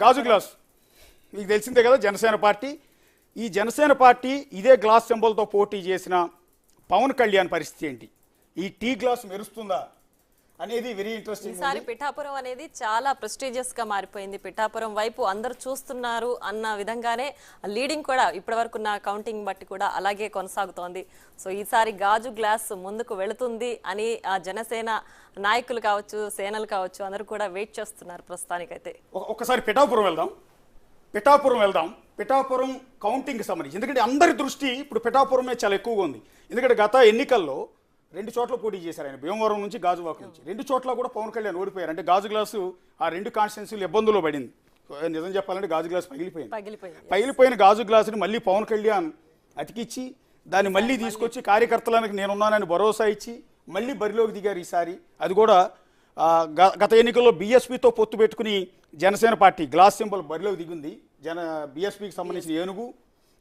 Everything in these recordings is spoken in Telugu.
గాజు గ్లాస్ మీకు తెలిసిందే కదా, జనసేన పార్టీ. ఈ జనసేన పార్టీ ఇదే గ్లాస్ సింబల్తో పోటీ చేసిన పవన్ కళ్యాణ్ పరిస్థితి ఏంటి? ఈ టీ గ్లాస్ మెరుస్తుందా అనేది వెరీ ఇంట్రెస్టింగ్. ఈసారి పిఠాపురం అనేది చాలా ప్రెస్టీజియస్ గా మారిపోయింది. పిఠాపురం వైపు అందరూ చూస్తున్నారు అన్న విధంగానే లీడింగ్ కూడా ఇప్పటి వరకు నా కౌంటింగ్ బట్టి కూడా అలాగే కొనసాగుతోంది. సో ఈసారి గాజు గ్లాస్ ముందుకు వెళుతుంది అని ఆ జనసేన నాయకులు కావచ్చు, సేనలు కావచ్చు, అందరూ కూడా వెయిట్ చేస్తున్నారు ప్రస్తుతానికైతే. ఒక్కసారి పిఠాపురం వెళ్దాం. పిఠాపురం కౌంటింగ్కి సంబంధించి, ఎందుకంటే అందరి దృష్టి ఇప్పుడు పిఠాపురమే చాలా ఎక్కువగా ఉంది. ఎందుకంటే గత ఎన్నికల్లో 2 చోట్ల పోటీ చేశారు ఆయన, భీమవరం నుంచి, గాజువాక నుంచి. 2 చోట్ల కూడా పవన్ కళ్యాణ్ ఓడిపోయారు. అంటే గాజు గ్లాసు ఆ 2 కాన్స్టిట్యున్సీలు ఇబ్బందులో పడింది. నిజం చెప్పాలంటే గాజు గ్లాస్ పగిలిపోయిన గాజు గ్లాసుని మళ్ళీ పవన్ కళ్యాణ్ అతికిచ్చి దాన్ని మళ్ళీ తీసుకొచ్చి కార్యకర్తలకు నేనున్నానని భరోసా ఇచ్చి మళ్ళీ బరిలోకి దిగారు ఈసారి. అది కూడా గత ఎన్నికల్లో బీఎస్పీతో పొత్తు పెట్టుకుని జనసేన పార్టీ గ్లాస్ సింబల్ బరిలోకి దిగింది. బీఎస్పీకి సంబంధించిన ఏనుగు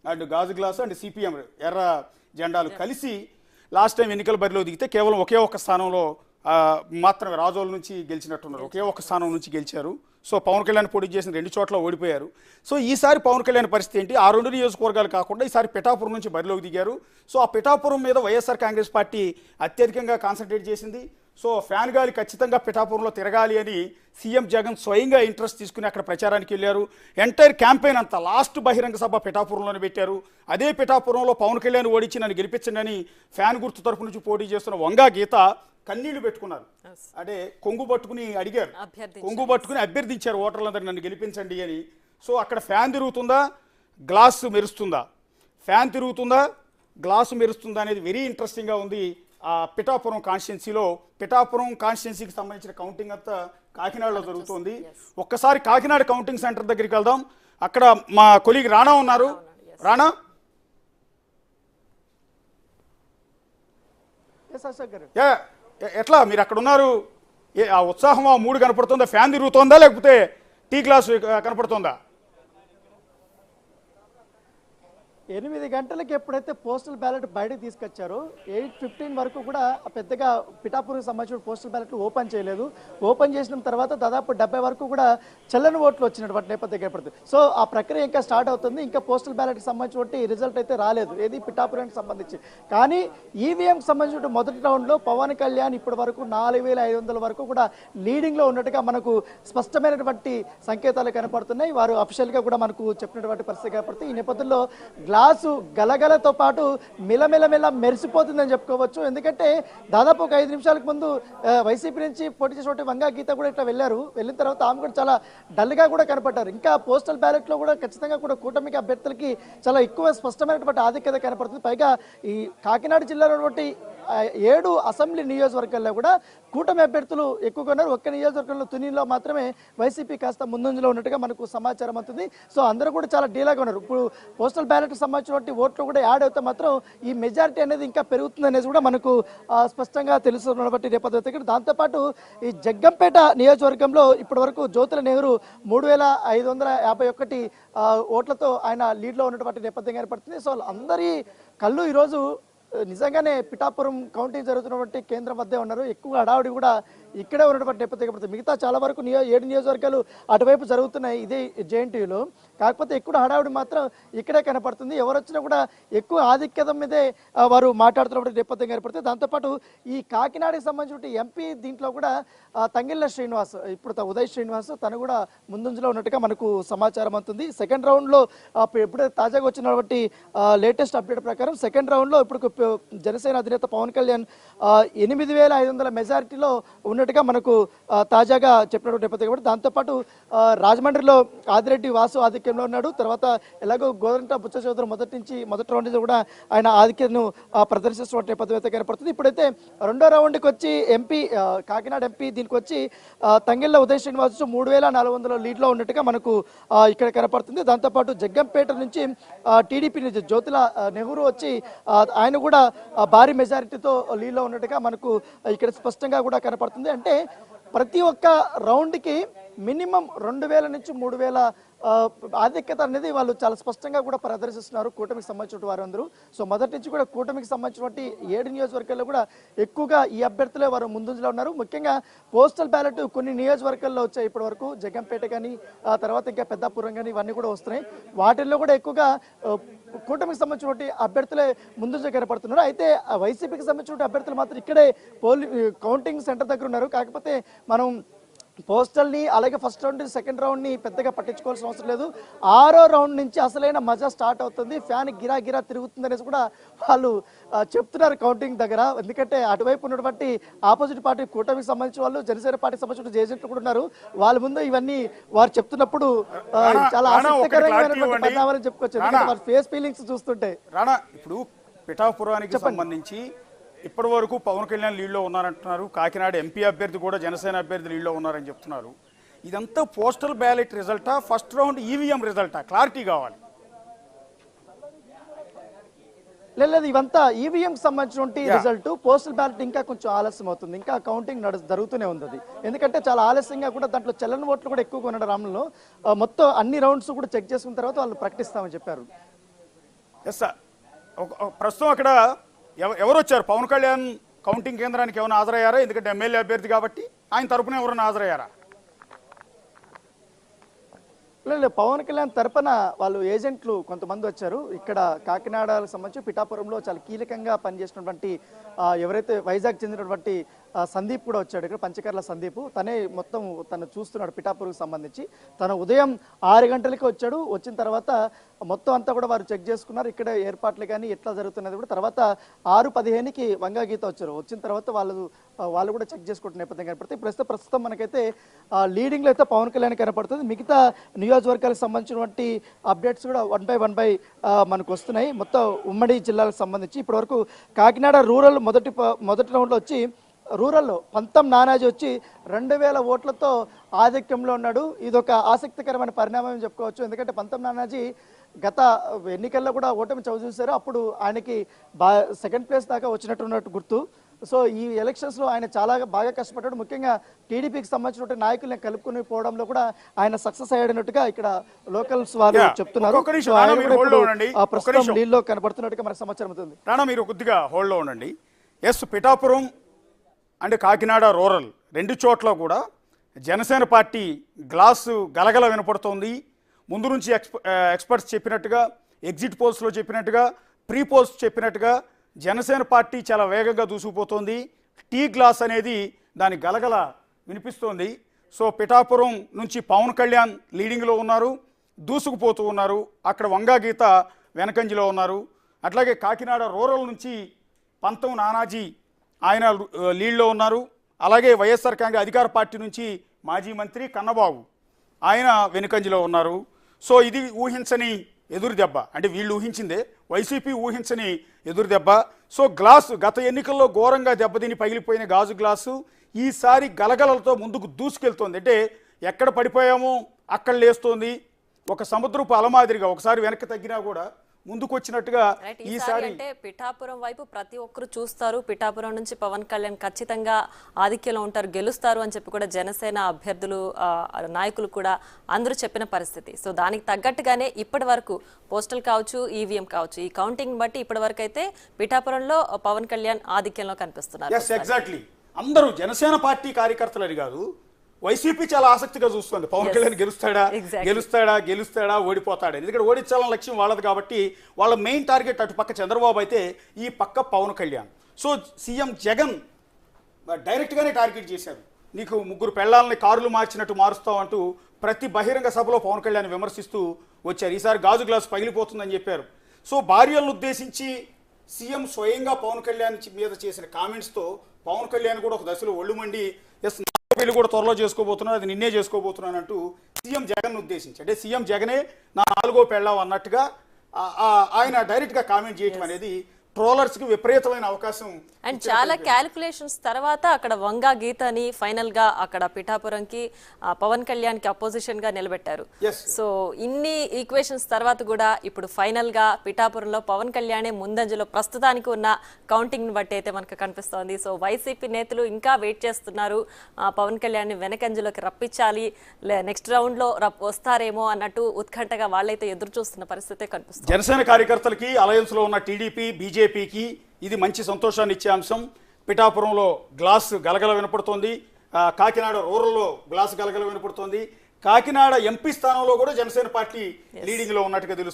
అండ్ గాజు గ్లాసు అండ్ సిపిఎం ఎర్ర జెండాలు కలిసి లాస్ట్ టైం ఎన్నికల బరిలో దిగితే కేవలం ఒకే ఒక్క స్థానంలో మాత్రమే రాజోల నుంచి గెలిచినట్టున్నారు. ఒకే ఒక్క స్థానం నుంచి గెలిచారు. సో పవన్ కళ్యాణ్ పోటీ చేసిన 2 చోట్ల ఓడిపోయారు. సో ఈసారి పవన్ కళ్యాణ్ పరిస్థితి ఏంటి? ఆ 2 నియోజకవర్గాలు కాకుండా ఈసారి పిఠాపురం నుంచి బరిలోకి దిగారు. సో ఆ పిఠాపురం మీద వైఎస్ఆర్ కాంగ్రెస్ పార్టీ అత్యధికంగా కాన్సన్ట్రేట్ చేసింది. సో ఫ్యాన్ గాలి ఖచ్చితంగా పిఠాపురంలో తిరగాలి అని సీఎం జగన్ స్వయంగా ఇంట్రెస్ట్ తీసుకుని అక్కడ ప్రచారానికి వెళ్ళారు. ఎంటైర్ క్యాంపెయిన్ అంతా లాస్ట్ బహిరంగ సభ పిఠాపురంలోనే పెట్టారు. అదే పిఠాపురంలో పవన్ కళ్యాణ్ ఓడించి నన్ను గెలిపించండి అని ఫ్యాన్ గుర్తు తరపు నుంచి పోటీ చేస్తున్న వంగా గీత కన్నీళ్లు పెట్టుకున్నారు. అంటే కొంగు పట్టుకుని అడిగారు, కొంగు పట్టుకుని అభ్యర్థించారు ఓటర్లందరూ నన్ను గెలిపించండి అని. సో అక్కడ ఫ్యాన్ తిరుగుతుందా, గ్లాసు మెరుస్తుందా? ఫ్యాన్ తిరుగుతుందా, గ్లాసు మెరుస్తుందా అనేది వెరీ ఇంట్రెస్టింగ్గా ఉంది. ఆ పిఠాపురం కాన్స్టిట్యున్సీలో, పిఠాపురం కాన్స్టిట్యున్సీకి సంబంధించిన కౌంటింగ్ అంతా కాకినాడలో జరుగుతుంది. ఒక్కసారి కాకినాడ కౌంటింగ్ సెంటర్ దగ్గరికి వెళ్దాం. అక్కడ మా కొలీగ్ రాణా ఉన్నారు. రాణా, ఎట్లా మీరు అక్కడ ఉన్నారు? ఆ ఉత్సాహం, ఆ మూడు కనపడుతుందా? ఫ్యాన్ తిరుగుతుందా లేకపోతే టీ గ్లాస్ కనపడుతుందా? 8 గంటలకి ఎప్పుడైతే పోస్టల్ బ్యాలెట్ బయటకు తీసుకొచ్చారో 8:15 వరకు కూడా పెద్దగా పిఠాపురం సంబంధించిన పోస్టల్ బ్యాలెట్లు ఓపెన్ చేయలేదు. ఓపెన్ చేసిన తర్వాత దాదాపు 70 వరకు కూడా చెల్లని ఓట్లు వచ్చినటువంటి నేపథ్యం ఏర్పడుతుంది. సో ఆ ప్రక్రియ ఇంకా స్టార్ట్ అవుతుంది. ఇంకా పోస్టల్ బ్యాలెట్కి సంబంధించిన రిజల్ట్ అయితే రాలేదు, ఏది పిఠాపురానికి సంబంధించి. కానీ ఈవీఎంకి సంబంధించిన మొదటి రౌండ్లో పవన్ కళ్యాణ్ ఇప్పటి వరకు 4500 వరకు కూడా లీడింగ్లో ఉన్నట్టుగా మనకు స్పష్టమైనటువంటి సంకేతాలు కనపడుతున్నాయి. వారు అఫీషియల్గా కూడా మనకు చెప్పినటువంటి పరిస్థితి కనపడుతుంది. ఈ నేపథ్యంలో గ్లాసు గలగలతో పాటు మిలమిలమిల మెరిసిపోతుందని చెప్పుకోవచ్చు. ఎందుకంటే దాదాపు ఒక 5 నిమిషాలకు ముందు వైసీపీ నుంచి పోటీ చేసినటువంటి వంగా గీత కూడా ఇట్లా వెళ్ళిన తర్వాత ఆమె కూడా చాలా డల్గా కూడా కనపడ్డారు. ఇంకా పోస్టల్ బ్యాలెట్లో కూడా ఖచ్చితంగా కూడా కూటమికి అభ్యర్థులకి చాలా ఎక్కువ స్పష్టమైనటువంటి ఆధిక్యత కనపడుతుంది. పైగా ఈ కాకినాడ జిల్లాలో ఉన్నటువంటి 7 అసెంబ్లీ నియోజకవర్గాల్లో కూడా కూటమి అభ్యర్థులు ఎక్కువగా ఉన్నారు. ఒక్క నియోజకవర్గంలో తునిలో మాత్రమే వైసీపీ కాస్త ముందంజలో ఉన్నట్టుగా మనకు సమాచారం అవుతుంది. సో అందరూ కూడా చాలా డీలాగా ఉన్నారు. ఇప్పుడు పోస్టల్ బ్యాలెట్కి సంబంధించినటువంటి ఓట్లు కూడా యాడ్ అవుతే మాత్రం ఈ మెజారిటీ అనేది ఇంకా పెరుగుతుంది అనేది కూడా మనకు స్పష్టంగా తెలుస్తున్నటువంటి నేపథ్యం. దాంతోపాటు ఈ జగ్గంపేట నియోజకవర్గంలో ఇప్పటి వరకు జ్యోతుల నెహ్రూ 3551 ఓట్లతో ఆయన లీడ్లో ఉన్నటువంటి నేపథ్యం ఏర్పడుతుంది. సో అందరి కళ్ళు ఈరోజు నిజంగానే పిఠాపురం కౌంటింగ్ జరుగుతున్నటువంటి కేంద్రం వద్దే ఉన్నారు. ఎక్కువ హడావుడి కూడా ఇక్కడే ఉన్నటువంటి నేపథ్యం. మిగతా చాలా వరకు 7 నియోజకవర్గాలు అటువైపు జరుగుతున్నాయి ఇదే జేఎన్టీయూలో. కాకపోతే ఎక్కువ హడావుడి మాత్రం ఇక్కడే కనపడుతుంది. ఎవరు వచ్చినా కూడా ఎక్కువ ఆధిక్యత మీదే వారు మాట్లాడుతున్నటువంటి నేపథ్యం ఏర్పడుతుంది. దాంతోపాటు ఈ కాకినాడకి సంబంధించిన ఎంపీ దీంట్లో కూడా తంగిళ్ళ శ్రీనివాస్, ఇప్పుడు ఉదయ్ శ్రీనివాస్ తను కూడా ముందంజలో ఉన్నట్టుగా మనకు సమాచారం అవుతుంది. సెకండ్ రౌండ్లో ఇప్పుడే తాజాగా వచ్చినటువంటి లేటెస్ట్ అప్డేట్ ప్రకారం సెకండ్ రౌండ్లో ఇప్పుడు జనసేన అధినేత పవన్ కళ్యాణ్ 8500 మెజారిటీలో ఉన్నట్టుగా మనకు తాజాగా చెప్పినటువంటి నేపథ్యం. దాంతోపాటు రాజమండ్రిలో ఆదిరెడ్డి వాసు ఆధిక్యంలో ఉన్నాడు. తర్వాత ఎలాగో గోరంట బుచ్చ చౌదరి మొదటి రౌండ్ కూడా ఆయన ఆధిక్యతను ప్రదర్శిస్తున్న నేపథ్యం కనపడుతుంది. ఇప్పుడైతే రెండో రౌండ్కి వచ్చి ఎంపీ కాకినాడ ఎంపీ దీనికి వచ్చి తంగిళ్ళ ఉదయ్ శ్రీనివాస్ 3400 లీడ్లో ఉన్నట్టుగా మనకు ఇక్కడ కనపడుతుంది. దాంతోపాటు జగ్గంపేట నుంచి టీడీపీ నుంచి జ్యోతుల నెహ్రూ వచ్చి ఆయన కూడా భారీ మెజారిటీతో లీడ్లో ఉన్నట్టుగా మనకు ఇక్కడ స్పష్టంగా కూడా కనపడుతుంది. అంటే ప్రతి ఒక్క రౌండ్కి మినిమం 2000 నుంచి 3000 ఆధిక్యత అనేది వాళ్ళు చాలా స్పష్టంగా కూడా ప్రదర్శిస్తున్నారు కూటమికి సంబంధించిన వారందరూ. సో మొదటి నుంచి కూడా కూటమికి సంబంధించినటువంటి 7 నియోజకవర్గాల్లో కూడా ఎక్కువగా ఈ అభ్యర్థులే వారు ముందంజలో ఉన్నారు. ముఖ్యంగా పోస్టల్ బ్యాలెట్ కొన్ని నియోజకవర్గాల్లో వచ్చాయి ఇప్పటి వరకు, జగంపేట కానీ తర్వాత ఇంకా పెద్దాపురం కానీ ఇవన్నీ కూడా వస్తున్నాయి. వాటిల్లో కూడా ఎక్కువగా కూటమికి సంబంధించినటువంటి అభ్యర్థులే ముందంజలో కనపడుతున్నారు. అయితే వైసీపీకి సంబంధించిన అభ్యర్థులు మాత్రం ఇక్కడే కౌంటింగ్ సెంటర్ దగ్గర ఉన్నారు. కాకపోతే మనం పోస్టల్ని అలాగే ఫస్ట్ రౌండ్ సెకండ్ రౌండ్ని పెద్దగా పట్టించుకోవాల్సిన అవసరం లేదు. 6వ రౌండ్ నుంచి అసలైన మజా స్టార్ట్ అవుతుంది, ఫ్యాన్ గిరా గిరా తిరుగుతుంది అనేసి కూడా వాళ్ళు చెప్తున్నారు కౌంటింగ్ దగ్గర. ఎందుకంటే అటువైపు ఉన్నటువంటి ఆపోజిట్ పార్టీ కూటమికి సంబంధించిన వాళ్ళు, జనసేన పార్టీకి సంబంధించిన ఏజెంట్లు కూడా ఉన్నారు. వాళ్ళ ముందు ఇవన్నీ వారు చెప్తున్నప్పుడు చాలా ఆసక్తికరమైనటువంటి పరిణామాలు చెప్పుకోవచ్చు, వారి ఫేస్ ఫీలింగ్స్ చూస్తుంటే. రాణా, ఇప్పుడు పిఠాపురానికి సంబంధించి ఇప్పటి వరకు పవన్ కళ్యాణ్ లీడ్లో ఉన్నారంటున్నారు. కాకినాడ ఎంపీ అభ్యర్థి కూడా జనసేన అభ్యర్థి లీడ్లో ఉన్నారని చెప్తున్నారు. ఇదంతా పోస్టల్ బ్యాలెట్ రిజల్టా, ఫస్ట్ రౌండ్ ఈవీఎం రిజల్టా? క్లారిటీ కావాలి. లేదు, ఇవంతా ఈవీఎంకి సంబంధించినటువంటి రిజల్ట్. పోస్టల్ బ్యాలెట్ ఇంకా కొంచెం ఆలస్యం అవుతుంది, ఇంకా కౌంటింగ్ జరుగుతూనే ఉంది. ఎందుకంటే చాలా ఆలస్యంగా కూడా దాంట్లో చెల్లని ఓట్లు కూడా ఎక్కువగా ఉన్న రామంలో మొత్తం అన్ని రౌండ్స్ కూడా చెక్ చేసుకున్న తర్వాత వాళ్ళు ప్రకటిస్తామని చెప్పారు. ఎస్ సార్, ప్రస్తుతం అక్కడ ఎవరు వచ్చారు? పవన్ కళ్యాణ్ కౌంటింగ్ కేంద్రానికి ఏమైనా హాజరయ్యారా? ఎందుకంటే ఎమ్మెల్యే అభ్యర్థి కాబట్టి ఆయన తరపున ఎవరైనా హాజరయ్యారా? లేదు, పవన్ కళ్యాణ్ తరపున వాళ్ళు ఏజెంట్లు కొంతమంది వచ్చారు. ఇక్కడ కాకినాడకు సంబంధించి పిఠాపురంలో చాలా కీలకంగా పనిచేసినటువంటి ఎవరైతే వైజాగ్ చెందినటువంటి సందీప్ కూడా వచ్చాడు. ఇక్కడ పంచకర్ల సందీప్, తనే మొత్తం తను చూస్తున్నాడు పిఠాపురంకి సంబంధించి. తను ఉదయం 6 గంటలకి వచ్చాడు. వచ్చిన తర్వాత మొత్తం అంతా కూడా వారు చెక్ చేసుకున్నారు. ఇక్కడ ఏర్పాట్లు కానీ ఎట్లా జరుగుతున్నది కూడా. తర్వాత 6:15కి వంగాగీత వచ్చారు. వచ్చిన తర్వాత వాళ్ళు కూడా చెక్ చేసుకుంటున్న నేపథ్యం కనపడుతుంది. ప్రస్తుతం మనకైతే లీడింగ్లో అయితే పవన్ కళ్యాణ్ కనపడుతుంది. మిగతా నియోజకవర్గాలకు సంబంధించినటువంటి అప్డేట్స్ కూడా వన్ బై మనకు వస్తున్నాయి. మొత్తం ఉమ్మడి జిల్లాలకు సంబంధించి ఇప్పటివరకు కాకినాడ రూరల్ మొదటి రౌండ్లో వచ్చి రూరల్లో పంతం నానాజీ వచ్చి 2000 ఓట్లతో ఆధిక్యంలో ఉన్నాడు. ఇదొక ఆసక్తికరమైన పరిణామం చెప్పుకోవచ్చు. ఎందుకంటే పంతం నానాజీ గత ఎన్నికల్లో కూడా ఓటమి చవి చూశారు. అప్పుడు ఆయనకి సెకండ్ ప్లేస్ దాకా వచ్చినట్టున్నట్టు గుర్తు. సో ఈ ఎలక్షన్స్లో ఆయన చాలా బాగా కష్టపడ్డాడు. ముఖ్యంగా టీడీపీకి సంబంధించిన నాయకులను కలుపుకుని పోవడంలో కూడా ఆయన సక్సెస్ అయ్యాడన్నట్టుగా ఇక్కడ లోకల్స్ వారు చెప్తున్నారు. ప్రస్తుతం లీడ్లో కనబడుతున్నట్టుగా మనకు సమాచారం అవుతుంది. రాణా, మీరు కొద్దిగా హోల్డ్లో ఉండండి. Yes, Pithapuram and Kakinada rural 2 చోట్ల కూడా జనసేన పార్టీ గ్లాసు గలగల వినపడుతోంది. ముందు నుంచి ఎక్స్పర్ట్స్ చెప్పినట్టుగా, ఎగ్జిట్ పోల్స్లో చెప్పినట్టుగా, ప్రీ పోల్స్ చెప్పినట్టుగా జనసేన పార్టీ చాలా వేగంగా దూసుకుపోతోంది. టీ గ్లాస్ అనేది దాని గలగల వినిపిస్తోంది. సో పిఠాపురం నుంచి పవన్ కళ్యాణ్ లీడింగ్లో ఉన్నారు, దూసుకుపోతూ ఉన్నారు. అక్కడ వంగాగీత వెనకంజిలో ఉన్నారు. అట్లాగే కాకినాడ రూరల్ నుంచి పంతం నానాజీ ఆయన లీడ్లో ఉన్నారు. అలాగే వైఎస్ఆర్ కాంగ్రెస్ అధికార పార్టీ నుంచి మాజీ మంత్రి కన్నబాబు ఆయన వెనుకంజలో ఉన్నారు. సో ఇది ఊహించని ఎదురు దెబ్బ, అంటే వీళ్ళు ఊహించిందే, వైసీపీ ఊహించని ఎదురు దెబ్బ. సో గ్లాసు గత ఎన్నికల్లో ఘోరంగా దెబ్బతిని పగిలిపోయిన గాజు గ్లాసు ఈసారి గలగలలతో ముందుకు దూసుకెళ్తోంది. అంటే ఎక్కడ పడిపోయామో అక్కడ లేస్తోంది. ఒక సముద్రపు అలమాదిరిగా ఒకసారి వెనక్కి తగ్గినా కూడా ముందుకు వచ్చినట్టుగా ఈసారి అంటే పిఠాపురం వైపు ప్రతి ఒక్కరు చూస్తారు. పిఠాపురం నుంచి పవన్ కళ్యాణ్ ఖచ్చితంగా ఆధిక్యంలో ఉంటారు, గెలుస్తారు అని చెప్పి కూడా జనసేన అభ్యర్థులు నాయకులు కూడా అందరూ చెప్పిన పరిస్థితి. సో దానికి తగ్గట్టుగానే ఇప్పటి వరకు పోస్టల్ కావచ్చు, ఈవీఎం కావచ్చు, ఈ కౌంటింగ్ బట్టి ఇప్పటి వరకు అయితే పిఠాపురంలో పవన్ కళ్యాణ్ ఆధిక్యంలో కనిపిస్తున్నారు. ఎగ్జాక్ట్లీ, అందరూ జనసేన పార్టీ కార్యకర్తలని కాదు, వైసీపీ చాలా ఆసక్తిగా చూస్తుంది పవన్ కళ్యాణ్ గెలుస్తాడా ఓడిపోతాడా. ఎందుకంటే ఓడించాలని లక్ష్యం వాళ్ళది కాబట్టి వాళ్ళ మెయిన్ టార్గెట్ అటు పక్క చంద్రబాబు అయితే ఈ పక్క పవన్ కళ్యాణ్. సో సీఎం జగన్ డైరెక్ట్గానే టార్గెట్ చేశారు. నీకు 3 పెళ్లాలని కారులు మార్చినట్టు మారుస్తావంటూ ప్రతి బహిరంగ సభలో పవన్ కళ్యాణ్ విమర్శిస్తూ వచ్చారు. ఈసారి గాజు గ్లాసు పగిలిపోతుందని చెప్పారు. సో భార్యలను ఉద్దేశించి సీఎం స్వయంగా పవన్ కళ్యాణ్ మీద చేసిన కామెంట్స్తో పవన్ కళ్యాణ్ కూడా ఒక దశలో ఒళ్ళు మండి ఎస్ పెళ్లి కూడా త్వరలో చేసుకోబోతున్నాను, అది నిన్నే చేసుకోబోతున్నాను అంటూ సీఎం జగన్ ఉద్దేశించి, అంటే సీఎం జగనే నా 4వ పెళ్ళాం అన్నట్టుగా ఆయన డైరెక్ట్గా కామెంట్ చేయటం అనేది ట్రోలర్స్కి విపరీతమైన అవకాశం అండ్ చాలా క్యాలిక్యులేషన్స్ తర్వాత అక్కడ వంగా గీతని ఫైనల్ గా అక్కడ పిఠాపురంకి పవన్ కళ్యాణ్ కి అపోజిషన్ గా నిలబెట్టారు. Yes. సో ఇన్ని ఈక్వేషన్స్ తర్వాత కూడా ఇప్పుడు ఫైనల్ గా పిఠాపురంలో పవన్ కళ్యాణే ముందంజలో ప్రస్తుతానికి ఉన్న కౌంటింగ్ ని బట్టి అయితే మనకు కనిపిస్తోంది. సో వైసీపీ నేతలు ఇంకా వెయిట్ చేస్తున్నారు, పవన్ కళ్యాణ్ ని వెనకంజలోకి రప్పించాలి, నెక్స్ట్ రౌండ్ లో వస్తారేమో అన్నట్టు ఉత్కంఠగా వాళ్ళైతే ఎదురు చూస్తున్న పరిస్థితే కనిపిస్తుంది. జనసేన కార్యకర్తలకి అలయన్స్ లో ఉన్న టీడీపీ బీజేపీకి ఇది మంచి సంతోషాన్ని ఇచ్చే అంశం. పిఠాపురంలో గ్లాస్ గలగల వినపడుతోంది, కాకినాడ రూరల్లో గ్లాస్ గలగల వినపడుతోంది, కాకినాడ ఎంపీ స్థానంలో కూడా జనసేన పార్టీ లీడింగ్ లో ఉన్నట్టుగా తెలుస్తుంది.